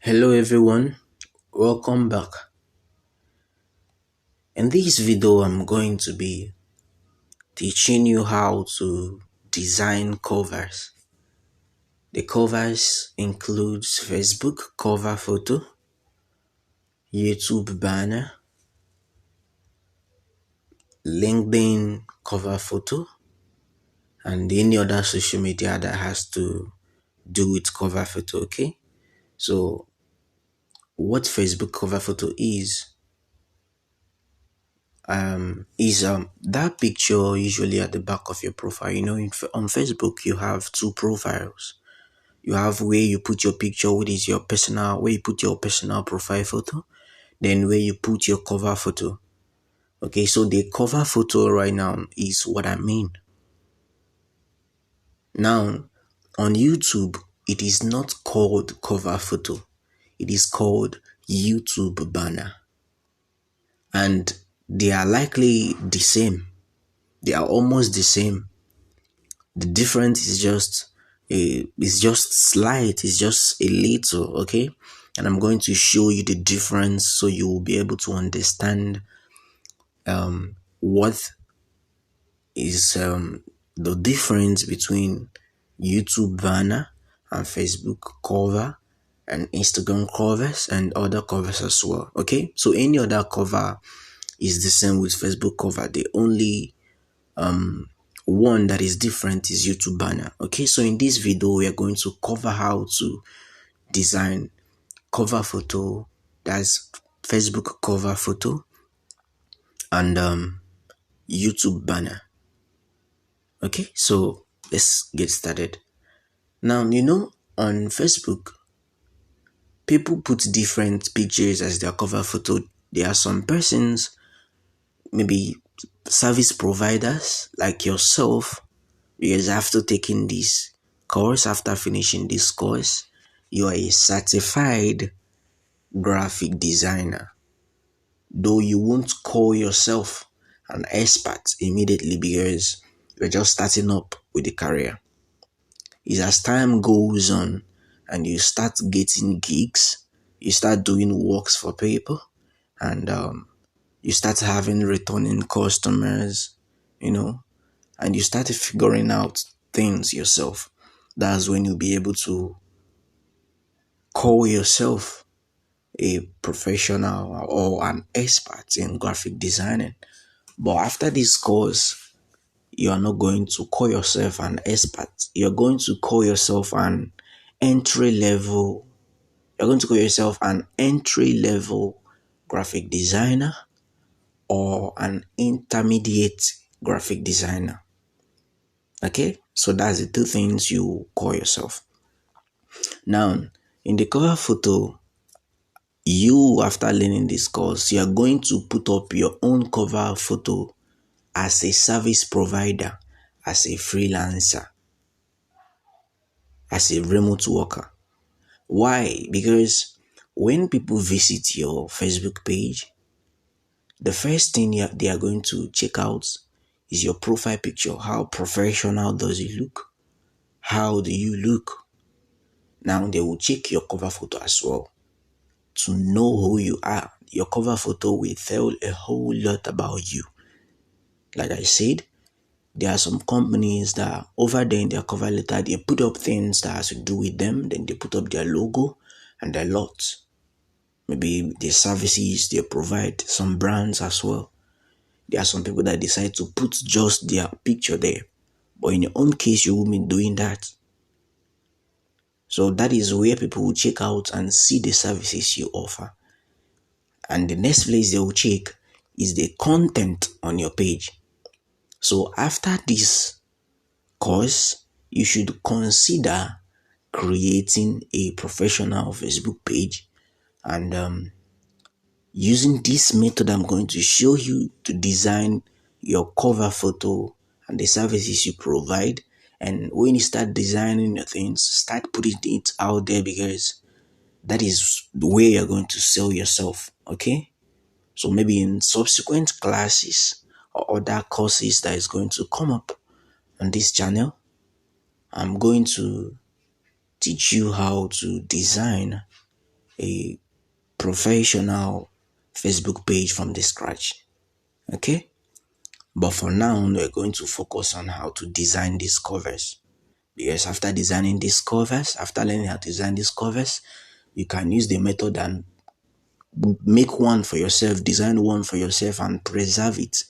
Hello everyone, welcome back. In this video I'm going to be teaching you how to design covers. The covers includes Facebook cover photo, YouTube banner, LinkedIn cover photo, and any other social media that has to do with cover photo. Okay, so what Facebook cover photo is that picture usually at the back of your profile. On Facebook you have two profiles. You have where you put your picture, which is your personal, where you put your personal profile photo, then where you put your cover photo. Okay, so the cover photo right now is what I mean. Now, on YouTube, it is not called cover photo. It is called YouTube banner. And they are likely the same. They are almost the same. The difference is just slight, it's just a little, okay? And I'm going to show you the difference so you will be able to understand what is the difference between YouTube banner and Facebook cover and Instagram covers and other covers as well. Okay, so any other cover is the same with Facebook cover. The only one that is different is YouTube banner. Okay, so in this video we are going to cover how to design cover photo, that's Facebook cover photo, and YouTube banner. Okay, so let's get started. Now, on Facebook people put different pictures as their cover photo. There are some persons, maybe service providers like yourself, because after taking this course, after finishing this course, you are a certified graphic designer. Though you won't call yourself an expert immediately because you're just starting up with the career. It's as time goes on and you start getting gigs, you start doing works for people, and you start having returning customers, and you start figuring out things yourself. That's when you'll be able to call yourself a professional or an expert in graphic designing. But after this course, you are not going to call yourself an expert. You're going to call yourself an entry level. You're going to call yourself an entry level graphic designer or an intermediate graphic designer. Okay, so that's the two things you call yourself. Now, in the cover photo, after learning this course, you are going to put up your own cover photo as a service provider, as a freelancer, as a remote worker. Why? Because when people visit your Facebook page, the first thing they are going to check out is your profile picture. How professional does it look? How do you look? Now they will check your cover photo as well to know who you are. Your cover photo will tell a whole lot about you. Like I said, there are some companies that over there in their cover letter, they put up things that has to do with them. Then they put up their logo and their lot. Maybe the services they provide, some brands as well. There are some people that decide to put just their picture there. But in your own case, you won't be doing that. So that is where people will check out and see the services you offer. And the next place they will check is the content on your page. So after this course, you should consider creating a professional Facebook page and using this method I'm going to show you to design your cover photo and the services you provide. And when you start designing your things, start putting it out there because that is the way you're going to sell yourself. Okay, so maybe in subsequent classes or other courses that is going to come up on this channel, I'm going to teach you how to design a professional Facebook page from the scratch. Okay, but for now we're going to focus on how to design these covers, because after designing these covers, after learning how to design these covers, you can use the method and make one for yourself, design one for yourself and preserve it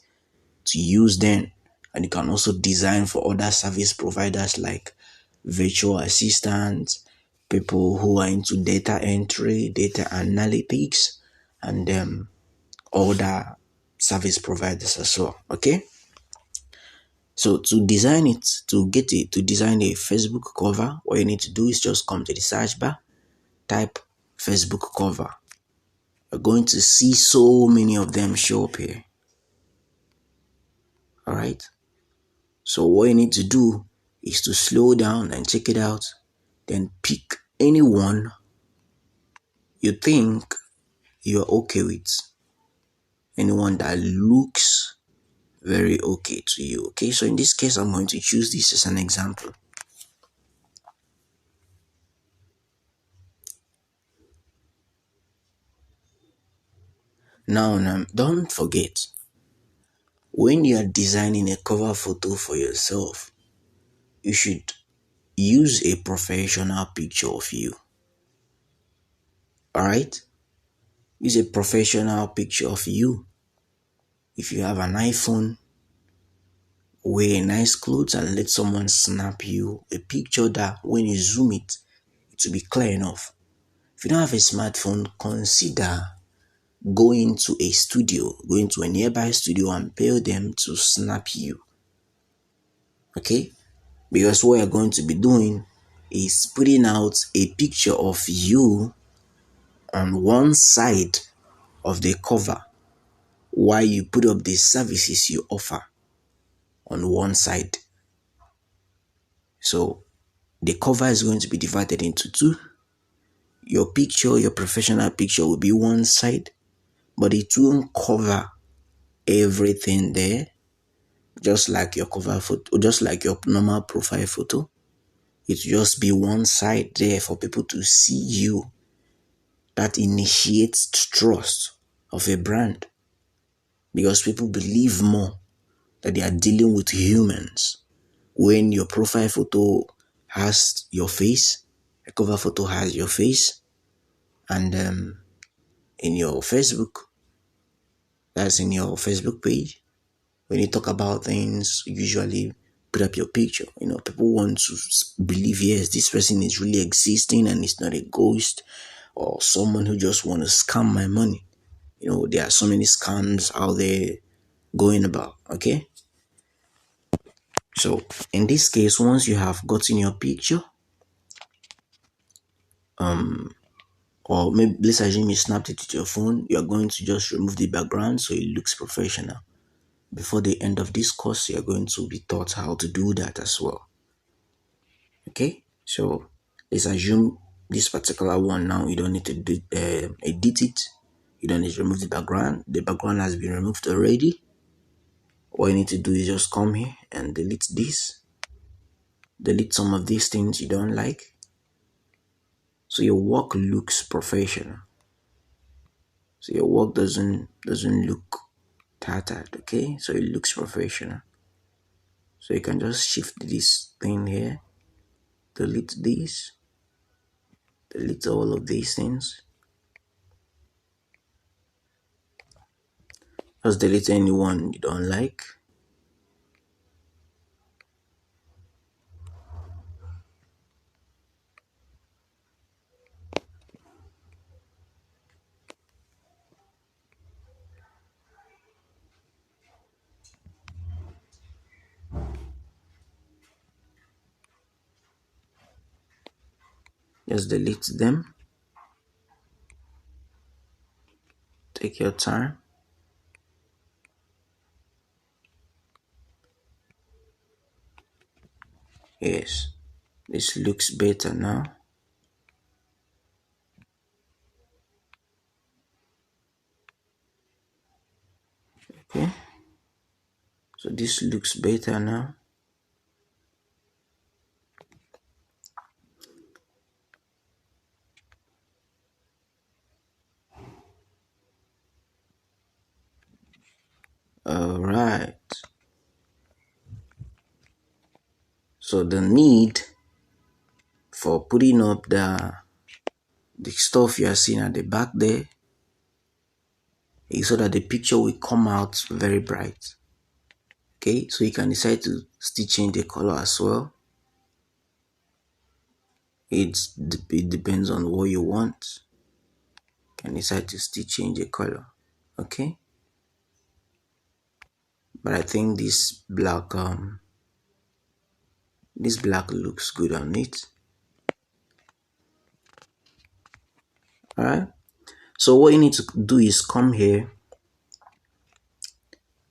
to use then. And you can also design for other service providers like virtual assistants, people who are into data entry, data analytics, and other service providers as well. Okay, so to design it, to design a Facebook cover, what you need to do is just come to the search bar, type Facebook cover. You're going to see so many of them show up here. All right, so what you need to do is to slow down and check it out, then pick any one you think you're okay with, anyone that looks very okay to you. Okay, so in this case, I'm going to choose this as an example. Now, don't forget, when you are designing a cover photo for yourself, you should use a professional picture of you. All right, use a professional picture of you. If you have an iPhone, wear nice clothes and let someone snap you a picture that when you zoom it, it will be clear enough. If you don't have a smartphone, consider going to a studio, going to a nearby studio and pay them to snap you. Okay, because what you're going to be doing is putting out a picture of you on one side of the cover, while you put up the services you offer on one side. So the cover is going to be divided into two. Your picture, your professional picture, will be one side, but it won't cover everything there, just like your cover photo, just like your normal profile photo. It will just be one side there for people to see you. That initiates trust of a brand, because people believe more that they are dealing with humans when your profile photo has your face, a cover photo has your face, and in your Facebook, that's in your Facebook page, when you talk about things, you usually put up your picture. People want to believe, yes, this person is really existing and it's not a ghost or someone who just want to scam my money. There are so many scams out there going about. Okay, so in this case, once you have gotten your picture, or maybe let's assume you snapped it with your phone, you are going to just remove the background so it looks professional. Before the end of this course, you are going to be taught how to do that as well. Okay, so let's assume this particular one now, you don't need to edit it. You don't need to remove the background. The background has been removed already. What you need to do is just come here and delete this. Delete some of these things you don't like, so your work looks professional. So your work doesn't look tattered. Okay, so it looks professional. So you can just shift this thing here, delete this, delete all of these things. Just delete anyone you don't like. Just delete them. Take your time. Yes, this looks better now. Okay, so this looks better now. So the need for putting up the stuff you are seeing at the back there is so that the picture will come out very bright. Okay, so you can decide to still change the color as well. It depends on what you want. You can decide to still change the color. Okay, but I think this black looks good on it. All right, so what you need to do is come here.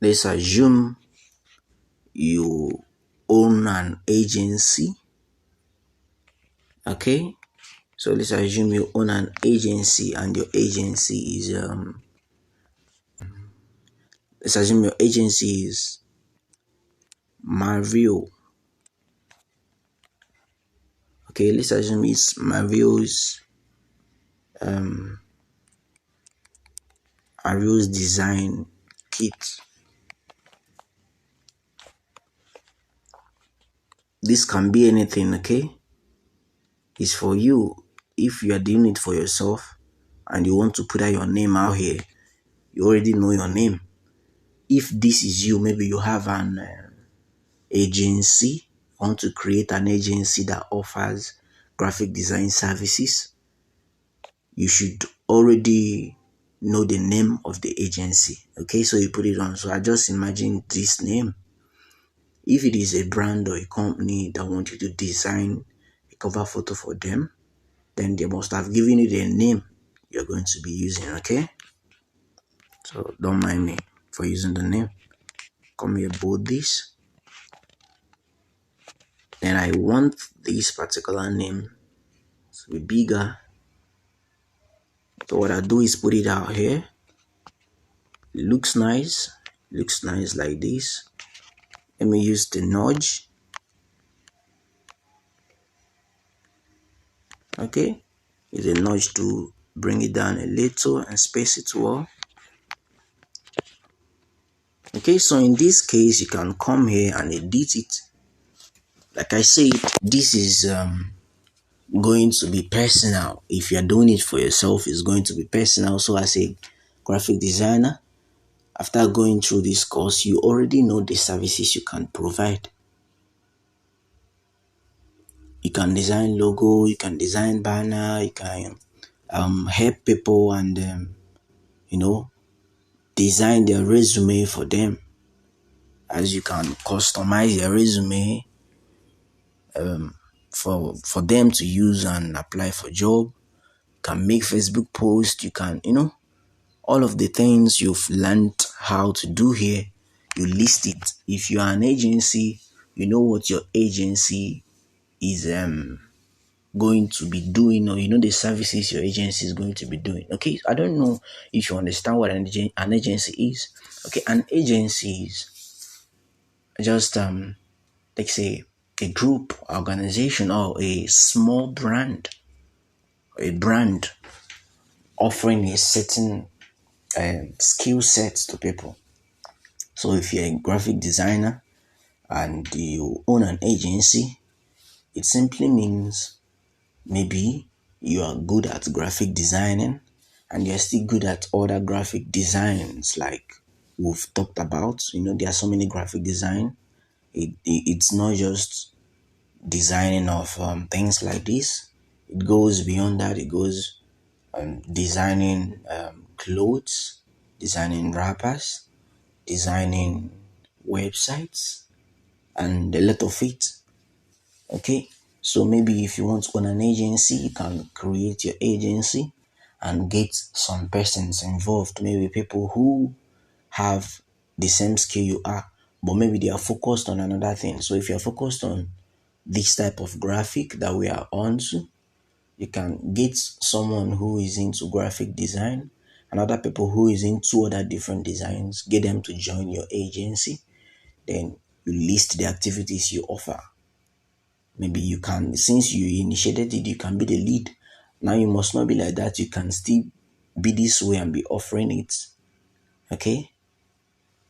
Let's assume you own an agency. Okay, so let's assume you own an agency and your agency is let's assume your agency is Mario. Okay, let's assume it's Mario's design kit. This can be anything, okay? It's for you. If you are doing it for yourself and you want to put out your name out here, you already know your name. If this is you, maybe you have an agency, want to create an agency that offers graphic design services, you should already know the name of the agency. Okay, so you put it on. So I just imagine this name. If it is a brand or a company that want you to design a cover photo for them, then they must have given you the name you're going to be using. Okay, so don't mind me for using the name. Come here, bold this. Then I want this particular name to be bigger. So what I do is put it out here. It looks nice like this. Let me use the nudge. Okay, use a nudge to bring it down a little and space it well. Okay, so in this case you can come here and edit it. Like I said, this is going to be personal. If you're doing it for yourself, it's going to be personal. So as a graphic designer, after going through this course, you already know the services you can provide. You can design logo, you can design banner, you can help people and design their resume for them, as you can customize their resume for them to use and apply for job. You can make Facebook posts, you can all of the things you've learned how to do here, you list it. If you are an agency, you know what your agency is going to be doing, or the services your agency is going to be doing. Okay, I don't know if you understand what an agency is. Okay, an agency is just like say a group, organization, or a small brand, offering a certain skill set to people. So if you're a graphic designer and you own an agency, it simply means maybe you are good at graphic designing and you're still good at other graphic designs like we've talked about. There are so many graphic design. It's not just designing of things like this. It goes beyond that. It goes designing clothes, designing wrappers, designing websites, and a lot of it. Okay, so maybe if you want to own an agency, you can create your agency and get some persons involved, maybe people who have the same skill you are, but maybe they are focused on another thing. So if you're focused on this type of graphic that we are on to, you can get someone who is into graphic design and other people who is into other different designs, get them to join your agency. Then you list the activities you offer. Maybe you can, since you initiated it, you can be the lead. Now you must not be like that. You can still be this way and be offering it. Okay,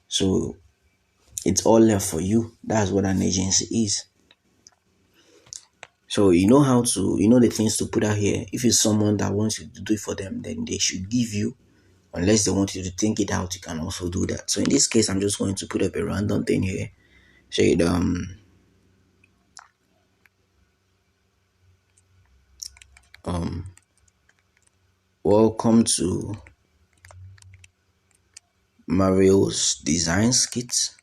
so it's all left for you. That's what an agency is. So you know the things to put out here. If it's someone that wants you to do it for them, then they should give you. Unless they want you to think it out, you can also do that. So in this case, I'm just going to put up a random thing here. Say it, welcome to Mario's design skit,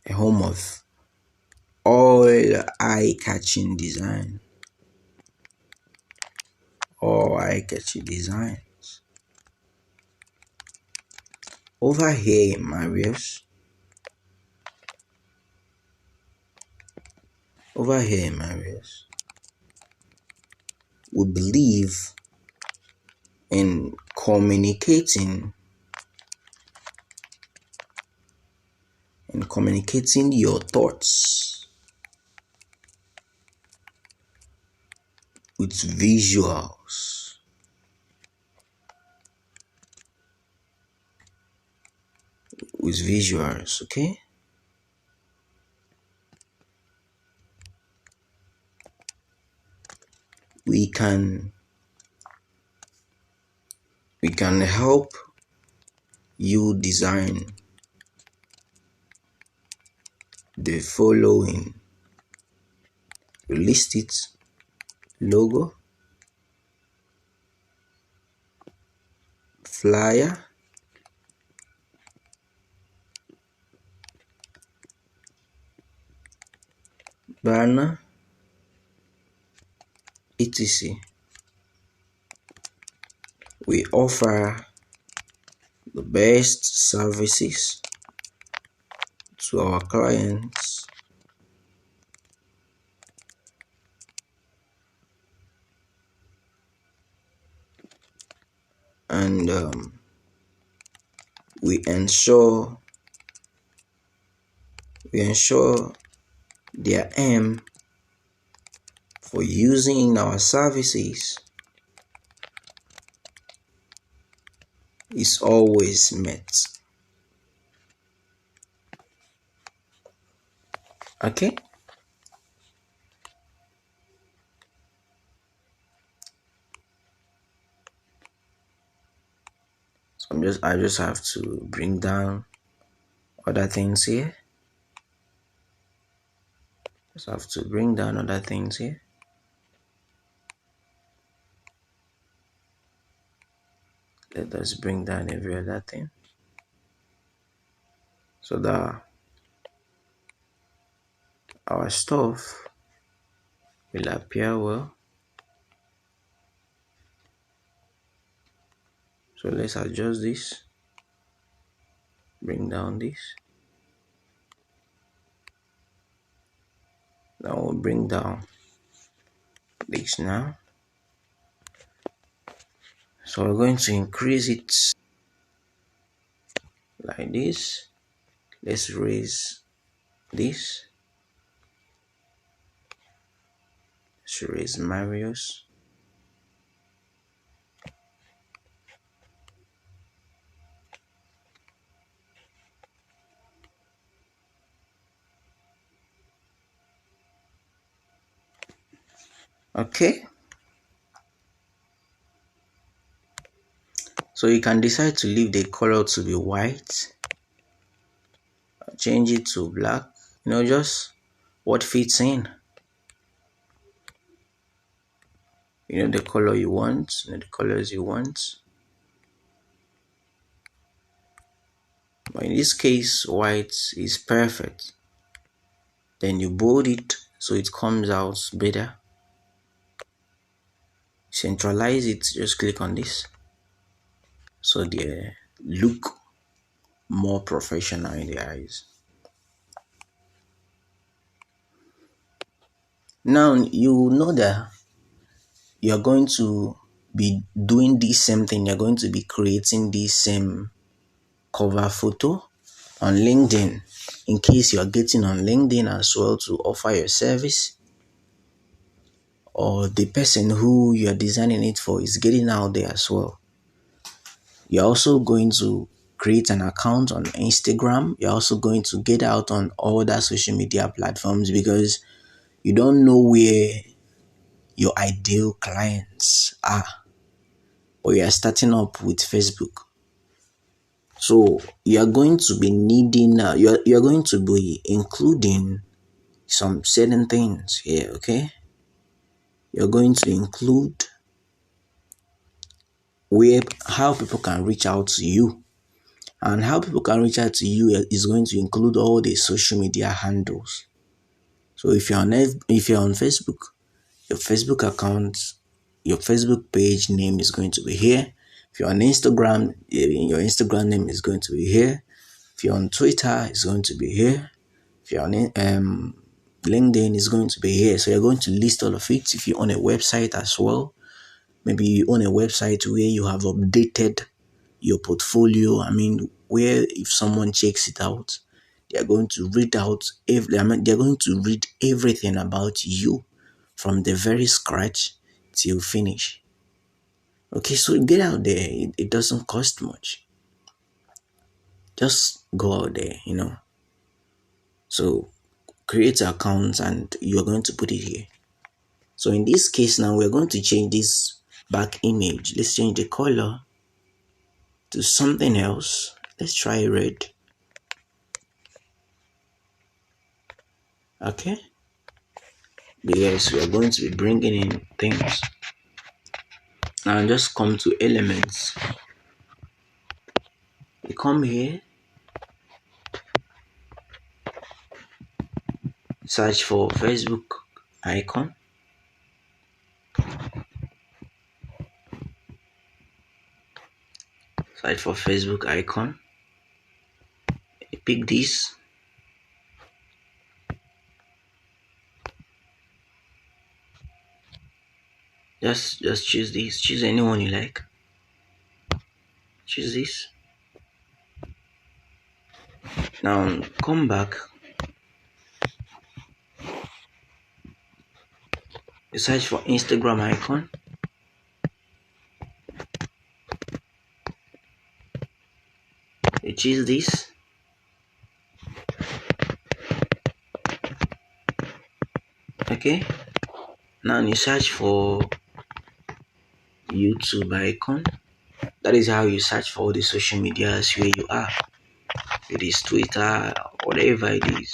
a home of all eye-catching design, all eye-catching designs. Over here in Mario's, we believe in communicating your thoughts with visuals. Okay? We can help you design the following. You list it: logo, flyer, banner, etc. We offer the best services to our clients, and we ensure their aim for using our services is always met. Okay? So I just have to bring down other things here. Just have to bring down other things here. Let us bring down every other thing so that our stuff will appear well. So let's adjust this, bring down this. Now we'll bring down this now. So we're going to increase it like this. Let's raise this. Let's raise Mario's. Okay. So you can decide to leave the color to be white, change it to black, just what fits in. The color you want, the colors you want. But in this case, white is perfect. Then you bold it so it comes out better. Centralize it, just click on this so they look more professional in the eyes. Now you know that you're going to be doing this same thing. You're going to be creating this same cover photo on LinkedIn, in case you're getting on LinkedIn as well to offer your service, or the person who you're designing it for is getting out there as well. You're also going to create an account on Instagram. You're also going to get out on other social media platforms because you don't know where your ideal clients are, or you are starting up with Facebook. So you are going to be needing, you are going to be including some certain things here, okay? You're going to include where how people can reach out to you, and how people can reach out to you is going to include all the social media handles. So if you're on Facebook, your Facebook account, your Facebook page name is going to be here. If you're on Instagram, your Instagram name is going to be here. If you're on Twitter, it's going to be here. If you're on LinkedIn, it's going to be here. So you're going to list all of it. If you own a website as well, maybe you own a website where you have updated your portfolio. I mean, where if someone checks it out, they're going to read out they're going to read everything about you from the very scratch till finish. Okay, so get out there. It doesn't cost much. Just go out there. So create accounts and you're going to put it here. So in this case now, we're going to change this back image. Let's change the color to something else. Let's try red. Okay, because we are going to be bringing in things. Now just come to elements. You come here, search for Facebook icon. Search for Facebook icon. Pick this. Just choose this. Choose anyone you like. Choose this. Now come back. You search for Instagram icon. You choose this. Okay. Now you search for YouTube icon. That is how you search for all the social medias where you are. It is Twitter, whatever it is.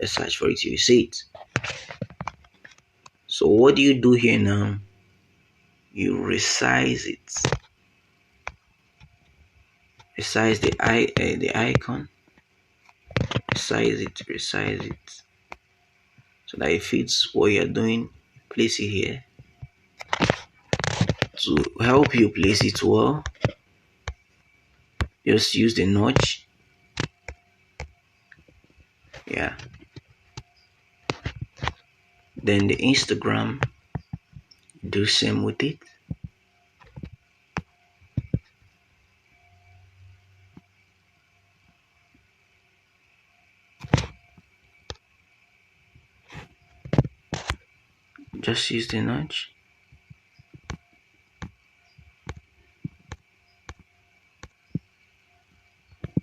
Just search for it till you see it. So what do you do here now? You resize it. Resize the icon. Resize it. So that it fits what you're doing. Place it here. To help you place it well, just use the notch. Yeah. Then the Instagram, do same with it. Just use the notch.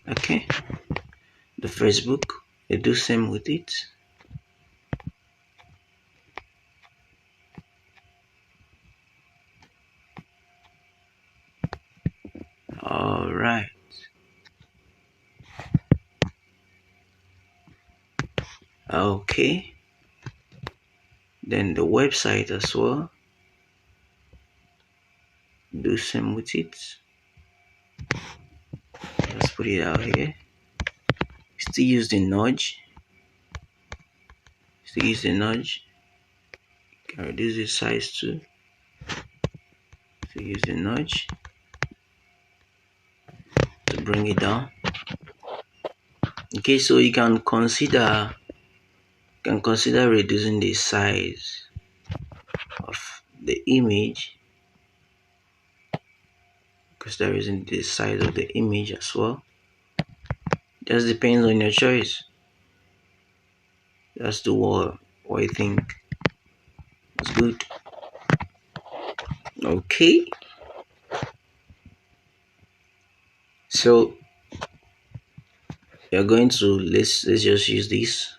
Okay. The Facebook, they do same with it. All right. Okay. Then the website as well, do same with it. Let's put it out here. Still use the nudge. Can reduce the size too. Still use the nudge to bring it down. Okay, so you can consider reducing the size of the image. Consider reducing the size of the image as well. Just depends on your choice. Just do what you think is good. Okay. So You're going to let's just use this.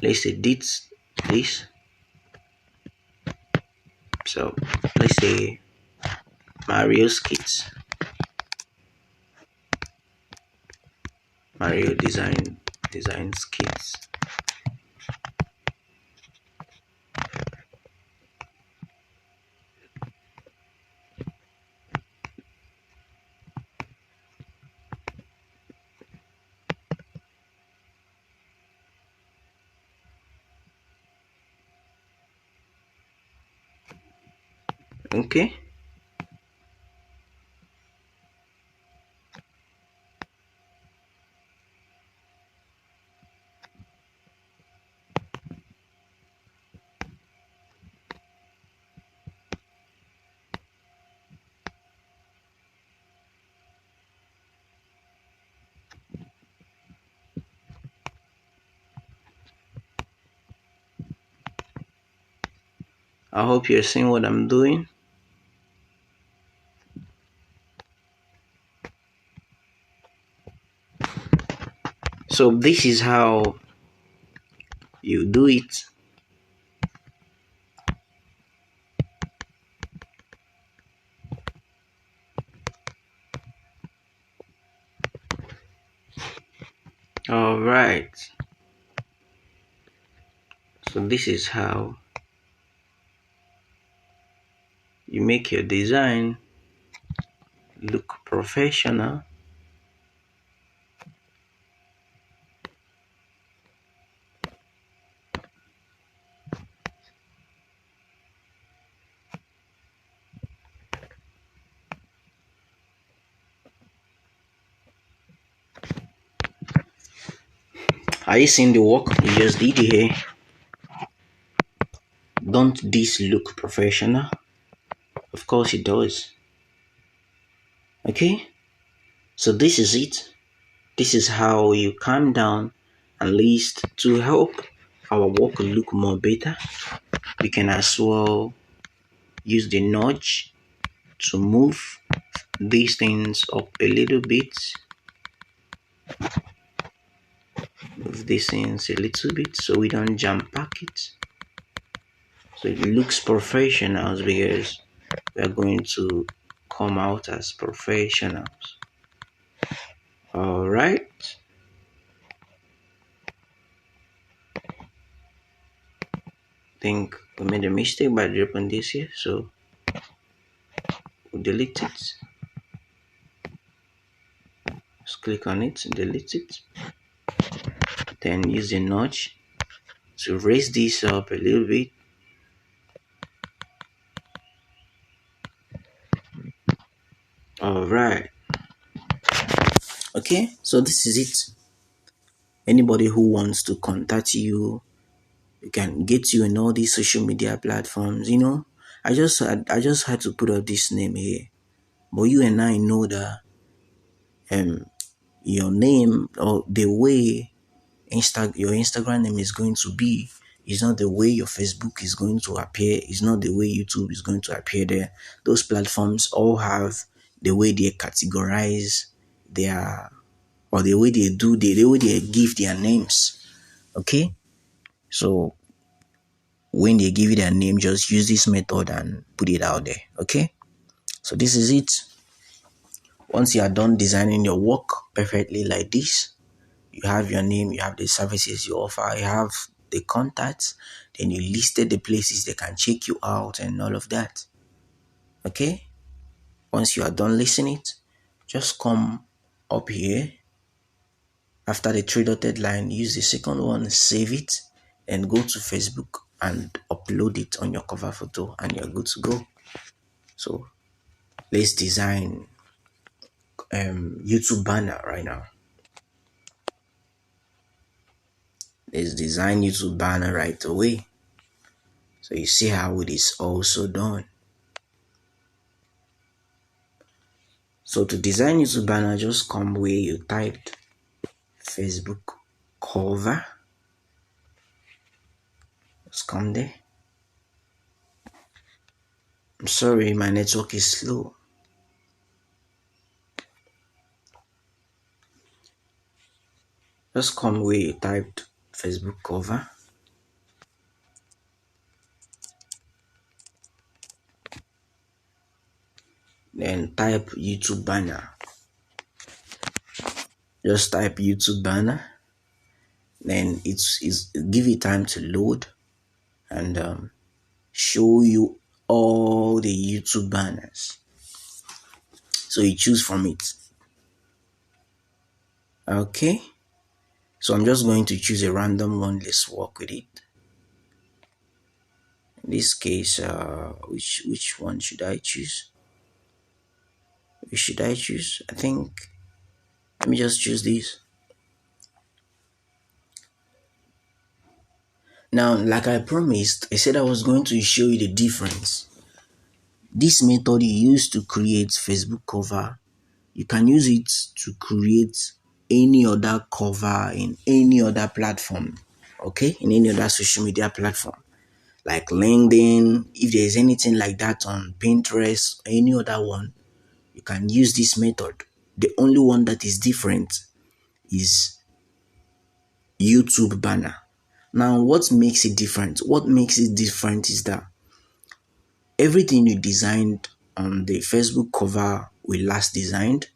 Let's edit this. So let's say Mario skits, Mario design skits. Okay. I hope you're seeing what I'm doing. So this is how you do it. All right. So this is how you make your design look professional. Are you seeing the work you just did here? Don't this look professional? Of course it does. Okay, so this is it. This is how you calm down and list to help our work look more better. We can as well use the nudge to move these things up a little bit. Move these things a little bit so we don't jam pack it. So it looks professional because we are going to come out as professionals. All right. Think we made a mistake by dropping this here, so we'll delete it. Just click on it, delete it. Then use the notch to raise this up a little bit. All right. Okay, so this is it. Anybody who wants to contact you, you can get you in all these social media platforms. I just had to put up this name here, but you and I know that your name or the way your Instagram name is going to be is not the way your Facebook is going to appear, is not the way YouTube is going to appear there. Those platforms all have the way they categorize their, or the way they do, the way they give their names. Okay, so when they give you their name, just use this method and put it out there. Okay, so this is it. Once you are done designing your work perfectly like this, you have your name, you have the services you offer, you have the contacts, then you listed the places they can check you out and all of that. Okay, once you are done listing it, just come up here after the three dotted line, use the second one, save it, and go to Facebook and upload it on your cover photo, and you're good to go. So let's design YouTube banner right now. Let's design YouTube banner right away. So you see how it is also done. So to design YouTube banner, just come where you typed Facebook cover. Just come there. I'm sorry, my network is slow. Just come where you typed Facebook cover, then type YouTube banner. Just type YouTube banner, then it's give it time to load and show you all the YouTube banners. So you choose from it. Okay. So I'm just going to choose a random one. Let's work with it. In this case, which one should I choose? Which should I choose? I think let me just choose this. Now, like I promised, I said I was going to show you the difference. This method you use to create Facebook cover, you can use it to create any other cover in any other platform, okay? In any other social media platform, like LinkedIn. If there is anything like that on Pinterest or any other one, you can use this method. The only one that is different is YouTube banner. Now, what makes it different? What makes it different is that everything you designed on the Facebook cover we last designed,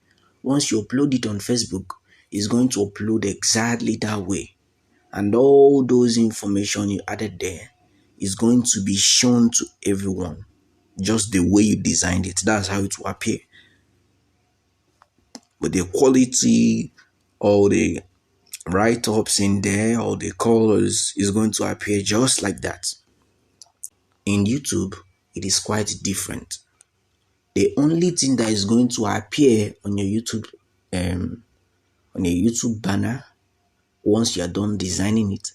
once you upload it on Facebook, it's going to upload exactly that way. And all those information you added there is going to be shown to everyone just the way you designed it. That's how it will appear. But the quality, all the write-ups in there, all the colors is going to appear just like that. In YouTube, it is quite different. The only thing that is going to appear on your YouTube banner once you are done designing it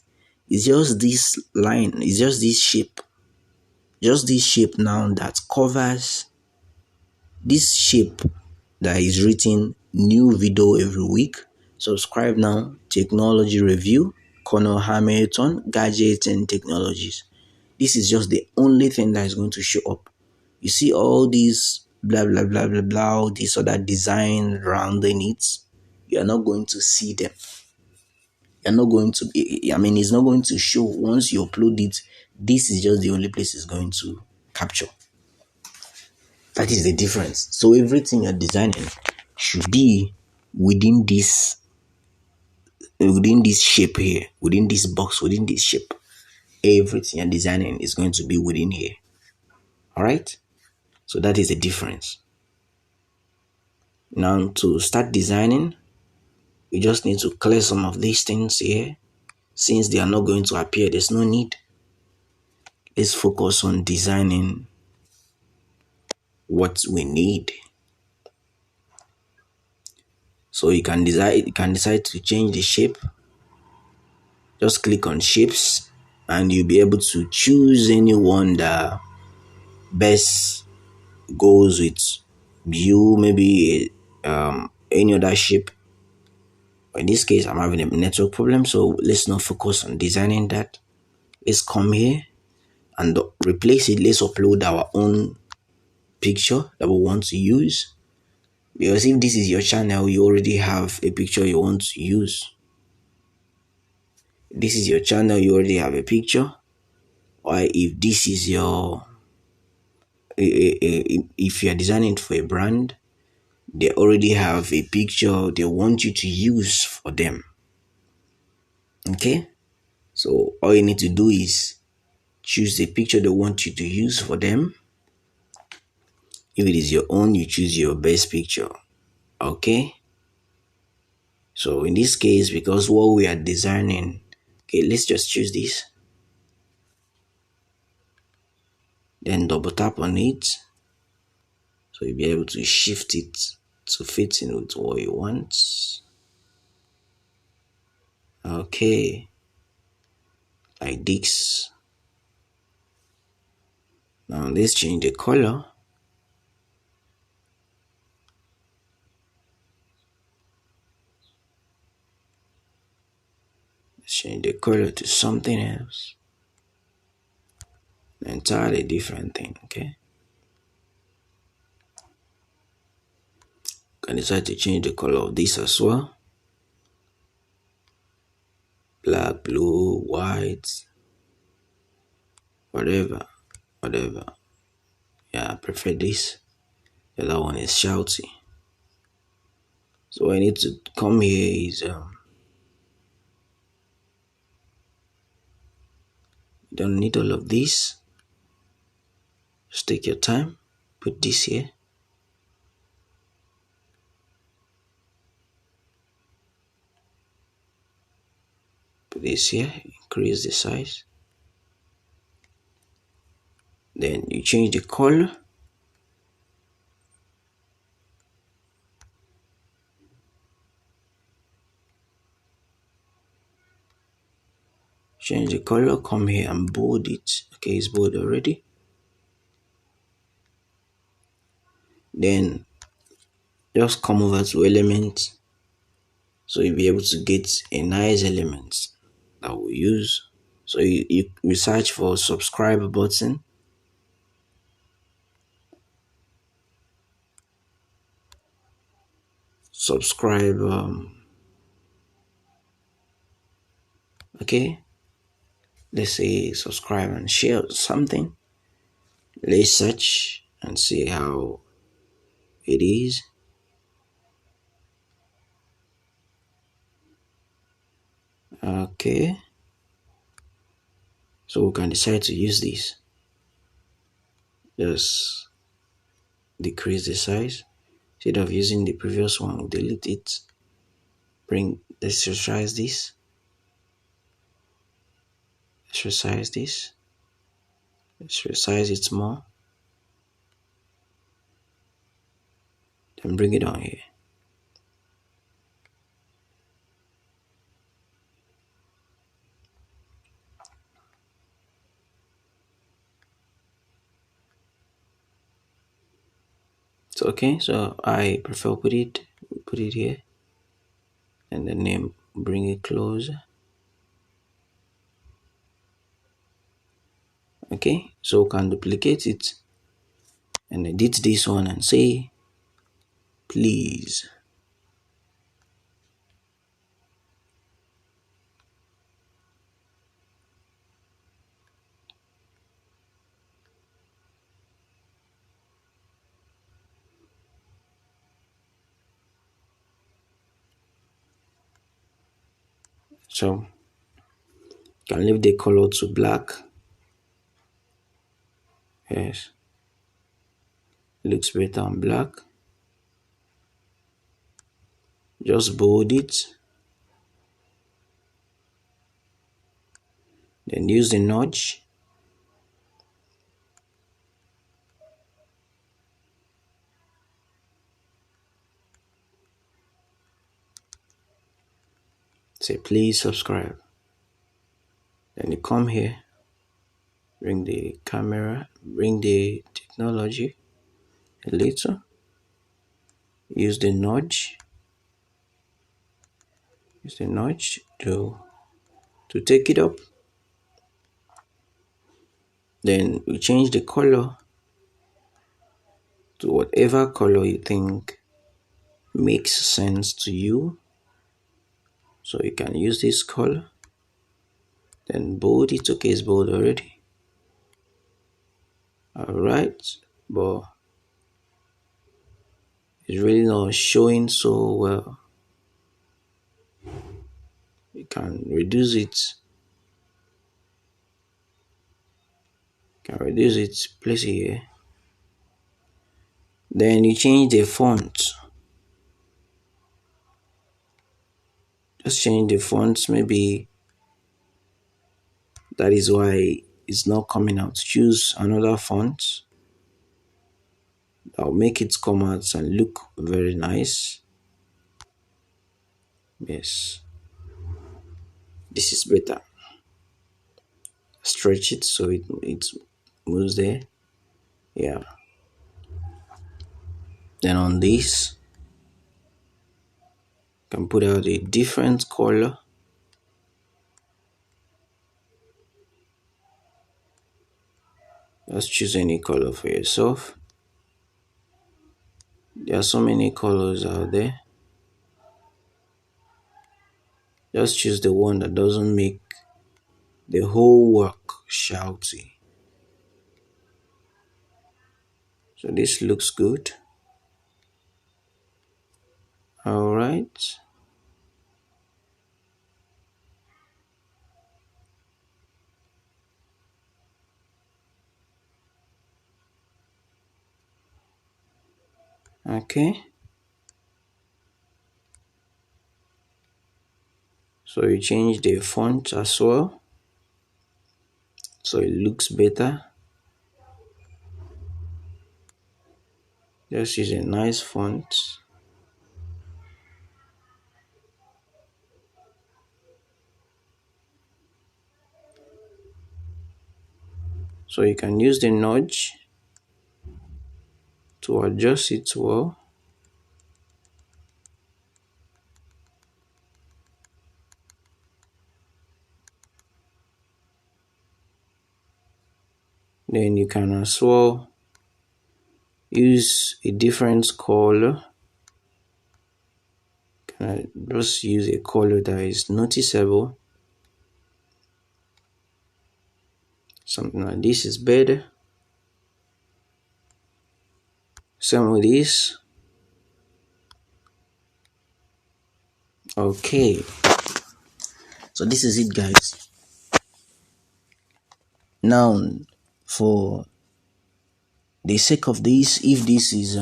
is just this line, it's just this shape. Just this shape now that covers this shape that is written new video every week. Subscribe now, technology review, Connor Hamilton, gadgets and technologies. This is just the only thing that is going to show up. You see all these blah blah blah blah blah, all this other design around it. You are not going to see them. You're not going to be, I mean, it's not going to show once you upload it. This is just the only place it's going to capture. That is the difference. So everything you're designing should be within this shape here, within this box, within this shape. Everything you're designing is going to be within here. All right. So that is the difference. Now to start designing, you just need to clear some of these things here. Since they are not going to appear, there's no need. Let's focus on designing what we need. So you can decide to change the shape. Just click on shapes and you'll be able to choose any one that best goes with you, maybe any other shape. In this case, I'm having a network problem, so let's not focus on designing that. Let's come here and replace it. Let's upload our own picture that we want to use. Because if this is your channel, you already have a picture you want to use. This is your channel, you already have a picture. Or if this is your, if you are designing for a brand, they already have a picture they want you to use for them. Okay, so all you need to do is choose the picture they want you to use for them. If it is your own, you choose your best picture. Okay, so in this case, because what we are designing, okay, let's just choose this, then double tap on it, so you'll be able to shift it to fit in with what you want. Okay, like this. Now let's change the color. Let's change the color to something else, an entirely different thing. Okay, can decide to change the color of this as well. black, blue, white, whatever, whatever. Yeah, I prefer this. The other one is shouty. So what I need to come here is you don't need all of this. Just take your time. Put this here. Put this here. Increase the size. Then you change the color. Change the color. Come here and bold it. Okay, it's bold already. Then just come over to elements. So you'll be able to get a nice element that we'll use. So you search for subscribe button. Subscribe. Okay. Let's say subscribe and share something. Let's search and see how it is. Okay. So we can decide to use this. Just decrease the size. Instead of using the previous one, we'll delete it. Let's resize this. Let's resize this. Let's resize it more. Then bring it down here. So okay, so I prefer put it here, and the name, bring it closer. Okay, so we can duplicate it and edit this one and say please. So you can leave the color to black. Yes, looks better on black. Just bold it, then use the notch. Say please subscribe. Then you come here, bring the camera, bring the technology a little, use the notch to take it up. Then you change the color to whatever color you think makes sense to you. So you can use this color. Then bold it. Okay, it's bold already. Alright, but it's really not showing so well. You can reduce it. Place it here. Then you change the font. Just change the font. Maybe that is why it's not coming out. Choose another font that will make it come out and look very nice. Yes, this is better. Stretch it so it moves there. Yeah. Then on this, you can put out a different color. Just choose any color for yourself. There are so many colors out there. Just choose the one that doesn't make the whole work shouty. So this looks good. All right. Okay. So you change the font as well, so it looks better. Just use a nice font. So you can use the nudge to adjust it well. Then you can as well use a different color. Just use a color that is noticeable. Something like this is better. Same with this. Okay, so this is it, guys. Now, for the sake of this, if this is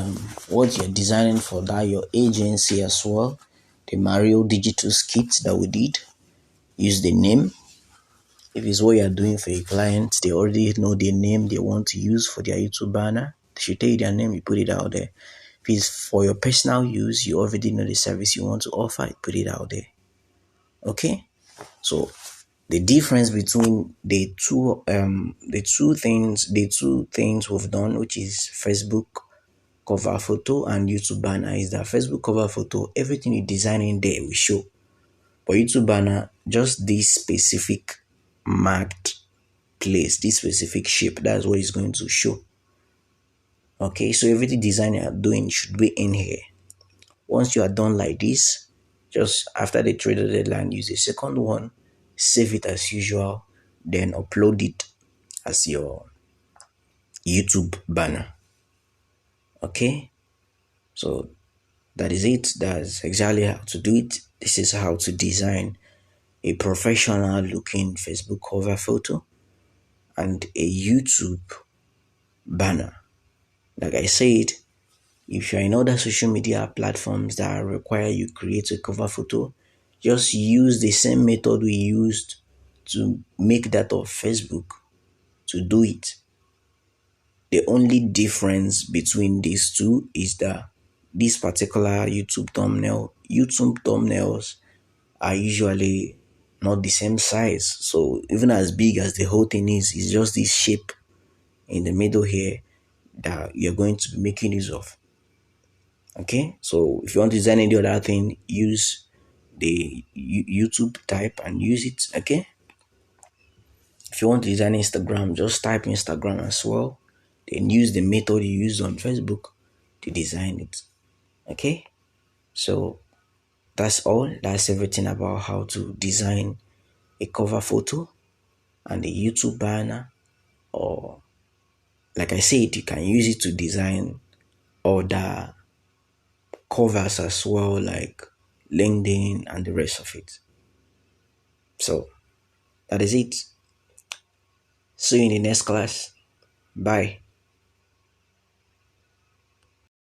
what you're designing for that your agency as well, the Mario digital skit that we did, use the name. If it's what you're doing for a client, they already know the name they want to use for their YouTube banner. They should tell you their name, you put it out there. If it's for your personal use, you already know the service you want to offer, you put it out there. Okay, so the difference between the two things we've done, which is Facebook cover photo and YouTube banner, is that Facebook cover photo, everything you design in there will show. But YouTube banner, just this specific marked place, this specific shape, that's what it's going to show. Okay, so everything design you are doing should be in here. Once you are done like this, just after the trader deadline, use a second one, save it as usual, then upload it as your YouTube banner. Okay, so that is it. That's exactly how to do it. This is how to design a professional looking Facebook cover photo and a YouTube banner. Like I said, if you're in other social media platforms that require you create a cover photo, just use the same method we used to make that of Facebook to do it. The only difference between these two is that this particular YouTube thumbnails are usually not the same size. So even as big as the whole thing is, it's just this shape in the middle here that you're going to be making use of. Okay, so if you want to design any other thing, use the YouTube type and use it. Okay, if you want to design Instagram, just type Instagram as well, then use the method you use on Facebook to design it. Okay, so that's all. That's everything about how to design a cover photo and a YouTube banner, or like I said, you can use it to design other covers as well, like LinkedIn and the rest of it. So that is it. See you in the next class. Bye.